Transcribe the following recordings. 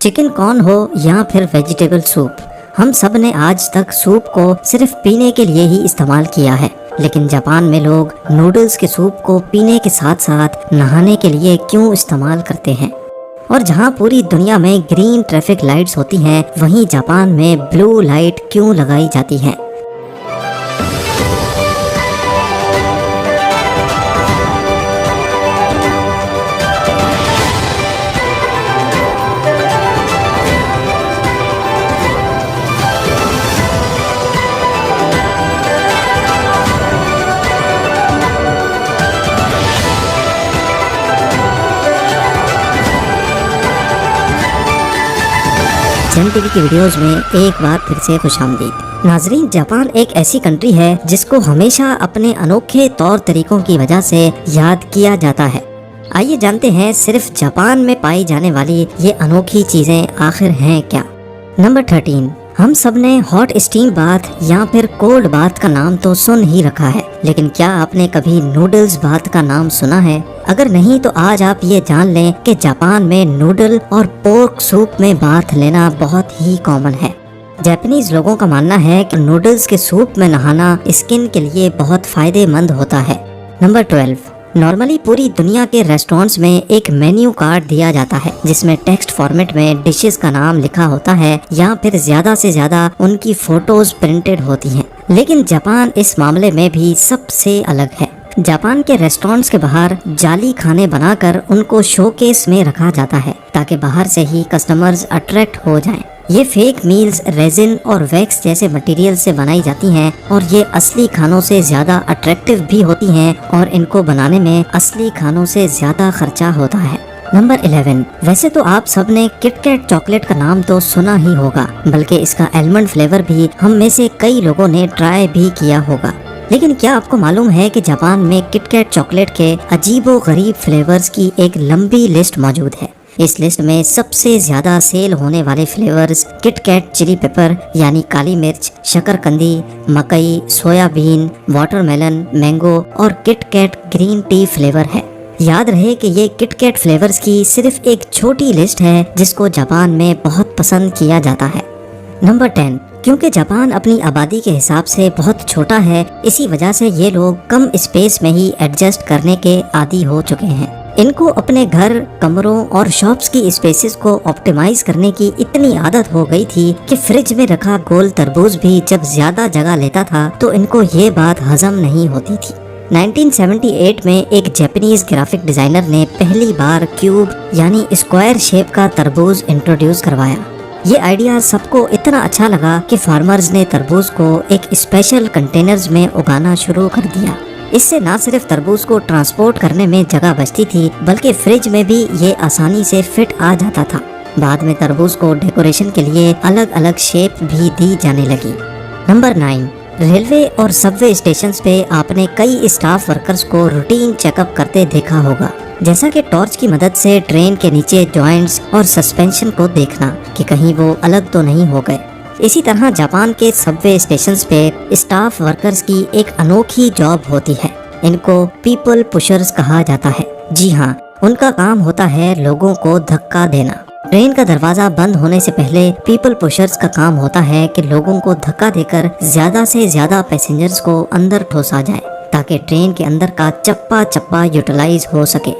Chicken corn हो या फिर वेजिटेबल सूप, हम सब ने आज तक सूप को सिर्फ पीने के लिए ही इस्तेमाल किया है। लेकिन जापान में लोग नूडल्स के सूप को पीने के साथ साथ नहाने के लिए क्यों इस्तेमाल करते हैं? और जहां पूरी दुनिया में ग्रीन ट्रैफिक लाइट्स होती हैं, वहीं जापान में ब्लू लाइट क्यों लगाई जाती है? जन टीवी की वीडियोस में एक बार फिर से खुशामदीद। नाजरीन, जापान एक ऐसी कंट्री है जिसको हमेशा अपने अनोखे तौर तरीकों की वजह से याद किया जाता है। आइए जानते हैं सिर्फ जापान में पाई जाने वाली ये अनोखी चीजें आखिर हैं क्या। नंबर 13, हम सब ने हॉट स्टीम बाथ या फिर कोल्ड बाथ का नाम तो सुन ही रखा है, लेकिन क्या आपने कभी नूडल्स बाथ का नाम सुना है? अगर नहीं तो आज आप ये जान लें कि जापान में नूडल और पोर्क सूप में बाथ लेना बहुत ही कॉमन है। जापानीज लोगों का मानना है कि नूडल्स के सूप में नहाना स्किन के लिए बहुत फायदेमंद होता है। नंबर 12, नॉर्मली पूरी दुनिया के रेस्टोरेंट्स में एक मेन्यू कार्ड दिया जाता है जिसमें टेक्स्ट फॉर्मेट में डिशेस का नाम लिखा होता है या फिर ज्यादा से ज्यादा उनकी फोटोज प्रिंटेड होती हैं। लेकिन जापान इस मामले में भी सबसे अलग है। जापान के रेस्टोरेंट्स के बाहर जाली खाने बनाकर उनको शोकेस में रखा जाता है ताकि बाहर से ही कस्टमर्स अट्रैक्ट हो जाएं। ये फेक मील्स रेजिन और वैक्स जैसे मटेरियल से बनाई जाती हैं और ये असली खानों से ज्यादा अट्रैक्टिव भी होती हैं और इनको बनाने में असली खानों से ज्यादा खर्चा होता है। नंबर 11, वैसे तो आप सब ने किटकैट चॉकलेट का नाम तो सुना ही होगा, बल्कि इसका आलमंड फ्लेवर भी हम में से कई लोगों ने ट्राई भी किया होगा। लेकिन क्या आपको मालूम है कि जापान में किटकैट चॉकलेट के अजीबो गरीब फ्लेवर्स की एक लंबी लिस्ट मौजूद है। इस लिस्ट में सबसे ज्यादा सेल होने वाले फ्लेवर्स किटकैट चिली पेपर यानी काली मिर्च, शकरकंदी, मकई, सोयाबीन, वाटरमेलन, मैंगो और किटकैट ग्रीन टी फ्लेवर है। याद रहे कि ये किटकैट फ्लेवर्स की सिर्फ एक छोटी लिस्ट है जिसको जापान में बहुत पसंद किया जाता है। नंबर 10, क्योंकि जापान अपनी आबादी के हिसाब से बहुत छोटा है, इसी वजह से ये लोग कम स्पेस में ही एडजस्ट करने के आदी हो चुके हैं। इनको अपने घर, कमरों और शॉप्स की स्पेसेस को ऑप्टिमाइज करने की इतनी आदत हो गई थी कि फ्रिज में रखा गोल तरबूज भी जब ज्यादा जगह लेता था तो इनको ये बात हजम नहीं होती थी। 1978 में एक जापानीज ग्राफिक डिजाइनर ने पहली बार क्यूब यानी स्क्वायर शेप का तरबूज इंट्रोड्यूस करवाया। ये आइडिया सबको इतना अच्छा लगा कि फार्मर्स ने तरबूज को एक स्पेशल कंटेनर्स में उगाना शुरू कर दिया। इससे न सिर्फ तरबूज को ट्रांसपोर्ट करने में जगह बचती थी, बल्कि फ्रिज में भी ये आसानी से फिट आ जाता था। बाद में तरबूज को डेकोरेशन के लिए अलग अलग शेप भी दी जाने लगी। नंबर 9, रेलवे और सबवे स्टेशंस पे आपने कई स्टाफ वर्कर्स को रूटीन चेकअप करते देखा होगा, जैसा कि टॉर्च की मदद से ट्रेन के नीचे जॉइंट्स और सस्पेंशन को देखना कि कहीं वो अलग तो नहीं हो गए। इसी तरह जापान के सबवे स्टेशंस पे स्टाफ वर्कर्स की एक अनोखी जॉब होती है। इनको पीपल पुशर्स कहा जाता है। जी हाँ, उनका काम होता है लोगों को धक्का देना। ट्रेन का दरवाजा बंद होने से पहले पीपल पुशर्स का काम होता है कि लोगों को धक्का देकर ज्यादा से ज्यादा पैसेंजर्स को अंदर ठोसा जाए ताकि ट्रेन के अंदर का चप्पा चप्पा यूटिलाइज हो सके।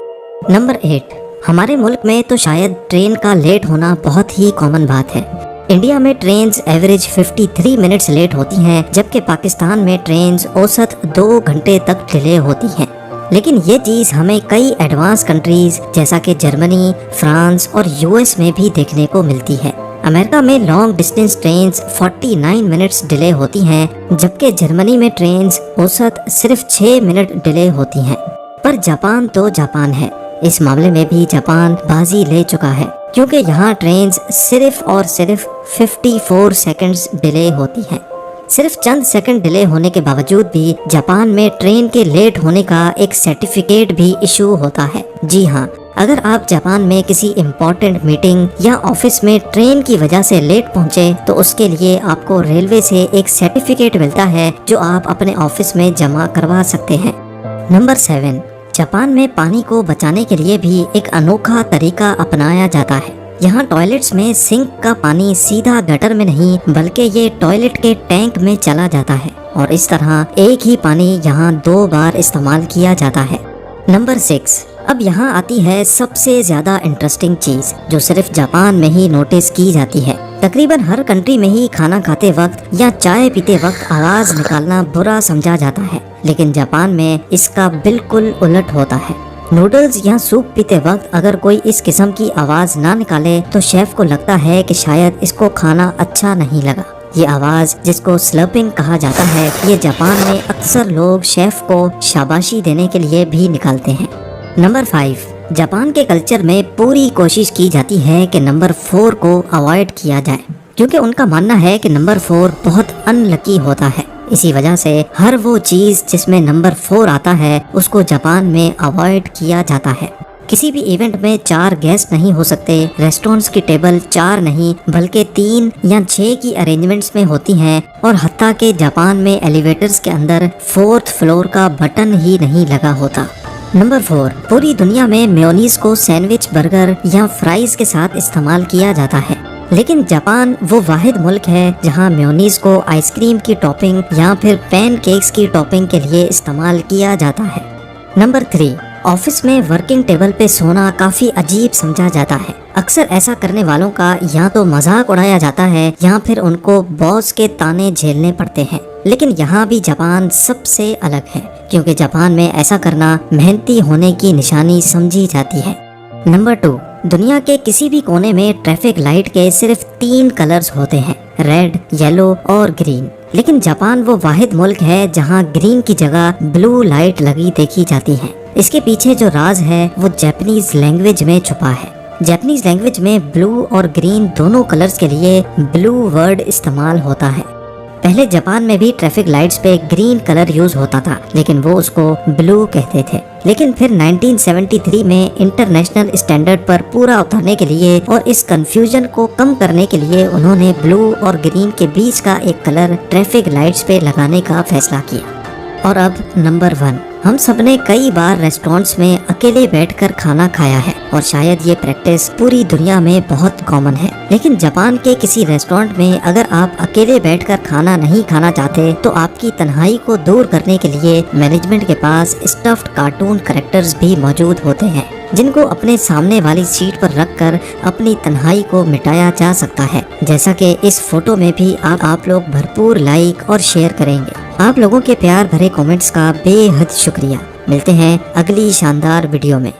नंबर 8, हमारे मुल्क में तो शायद ट्रेन का लेट होना बहुत ही कॉमन बात है। इंडिया में ट्रेन्स एवरेज 53 मिनट्स लेट होती हैं, जबकि पाकिस्तान में ट्रेन्स औसत 2 घंटे तक डिले होती हैं। लेकिन ये चीज हमें कई एडवांस कंट्रीज जैसा कि जर्मनी, फ्रांस और यूएस में भी देखने को मिलती है। अमेरिका में long distance trains 49 minutes delay होती हैं, जबकि जर्मनी में ट्रेन्स औसत सिर्फ 6 मिनट डिले होती हैं। पर जापान तो जापान है, इस मामले में भी जापान बाजी ले चुका है, क्योंकि यहाँ ट्रेन्स सिर्फ और सिर्फ 54 सेकंड्स डिले होती हैं। सिर्फ चंद सेकंड डिले होने के बावजूद भी जापान में ट्रेन के लेट होने का एक सर्टिफिकेट भी इशू होता है। जी हाँ, अगर आप जापान में किसी इम्पोर्टेंट मीटिंग या ऑफिस में ट्रेन की वजह से लेट पहुँचे तो उसके लिए आपको रेलवे से एक सर्टिफिकेट मिलता है जो आप अपने ऑफिस में जमा करवा सकते हैं। नंबर 7, जापान में पानी को बचाने के लिए भी एक अनोखा तरीका अपनाया जाता है। यहाँ टॉयलेट्स में सिंक का पानी सीधा गटर में नहीं बल्कि ये टॉयलेट के टैंक में चला जाता है और इस तरह एक ही पानी यहाँ 2 बार इस्तेमाल किया जाता है। नंबर 6, अब यहाँ आती है सबसे ज्यादा इंटरेस्टिंग चीज जो सिर्फ जापान में ही नोटिस की जाती है। तकरीबन हर कंट्री में ही खाना खाते वक्त या चाय पीते वक्त आवाज निकालना बुरा समझा जाता है, लेकिन जापान में इसका बिल्कुल उलट होता है। नूडल्स या सूप पीते वक्त अगर कोई इस किस्म की आवाज ना निकाले तो शेफ को लगता है कि शायद इसको खाना अच्छा नहीं लगा। ये आवाज जिसको स्लर्पिंग कहा जाता है, ये जापान में अक्सर लोग शेफ को शाबाशी देने के लिए भी निकालते हैं। नंबर 5, जापान के कल्चर में पूरी कोशिश की जाती है कि नंबर 4 को अवॉइड किया जाए, क्योंकि उनका मानना है कि नंबर 4 बहुत अनलकी होता है। इसी वजह से हर वो चीज जिसमें नंबर 4 आता है उसको जापान में अवॉइड किया जाता है। किसी भी इवेंट में 4 गेस्ट नहीं हो सकते, रेस्टोरेंट्स की टेबल 4 नहीं बल्कि 3 या 6 की अरेंजमेंट्स में होती हैं और हत्ता के जापान में एलिवेटर्स के अंदर 4th फ्लोर का बटन ही नहीं लगा होता। नंबर 4, पूरी दुनिया में मेयोनीज को सैंडविच, बर्गर या फ्राइज के साथ इस्तेमाल किया जाता है, लेकिन जापान वो वाहिद मुल्क है जहां मेयोनीज को आइसक्रीम की टॉपिंग या फिर पैनकेक्स की टॉपिंग के लिए इस्तेमाल किया जाता है। नंबर 3, ऑफिस में वर्किंग टेबल पे सोना काफी अजीब समझा जाता है। अक्सर ऐसा करने वालों का या तो मजाक उड़ाया जाता है या फिर उनको बॉस के ताने झेलने पड़ते हैं। लेकिन यहाँ भी जापान सबसे अलग है, क्योंकि जापान में ऐसा करना मेहनती होने की निशानी समझी जाती है। नंबर 2, दुनिया के किसी भी कोने में ट्रैफिक लाइट के सिर्फ 3 कलर्स होते हैं, रेड, येलो और ग्रीन। लेकिन जापान वो वाहिद मुल्क है जहाँ ग्रीन की जगह ब्लू लाइट लगी देखी जाती है। इसके पीछे जो राज है वो जापानीज लैंग्वेज में छुपा है। जापानीज लैंग्वेज में ब्लू और ग्रीन दोनों कलर्स के लिए ब्लू वर्ड इस्तेमाल होता है। पहले जापान में भी ट्रैफिक लाइट्स पे ग्रीन कलर यूज होता था, लेकिन वो उसको ब्लू कहते थे। लेकिन फिर 1973 में इंटरनेशनल स्टैंडर्ड पर पूरा उतारने के लिए और इस कंफ्यूजन को कम करने के लिए उन्होंने ब्लू और ग्रीन के बीच का एक कलर ट्रैफिक लाइट्स पे लगाने का फैसला किया। और अब नंबर 1, हम सबने कई बार रेस्टोरेंट्स में अकेले बैठकर खाना खाया है और शायद ये प्रैक्टिस पूरी दुनिया में बहुत कॉमन है। लेकिन जापान के किसी रेस्टोरेंट में अगर आप अकेले बैठकर खाना नहीं खाना चाहते तो आपकी तन्हाई को दूर करने के लिए मैनेजमेंट के पास स्टफ्ड कार्टून कैरेक्टर्स भी मौजूद होते हैं, जिनको अपने सामने वाली सीट पर रखकर अपनी तन्हाई को मिटाया जा सकता है। जैसा कि इस फोटो में भी आप लोग भरपूर लाइक और शेयर करेंगे। आप लोगों के प्यार भरे कमेंट्स का बेहद शुक्रिया। मिलते हैं अगली शानदार वीडियो में।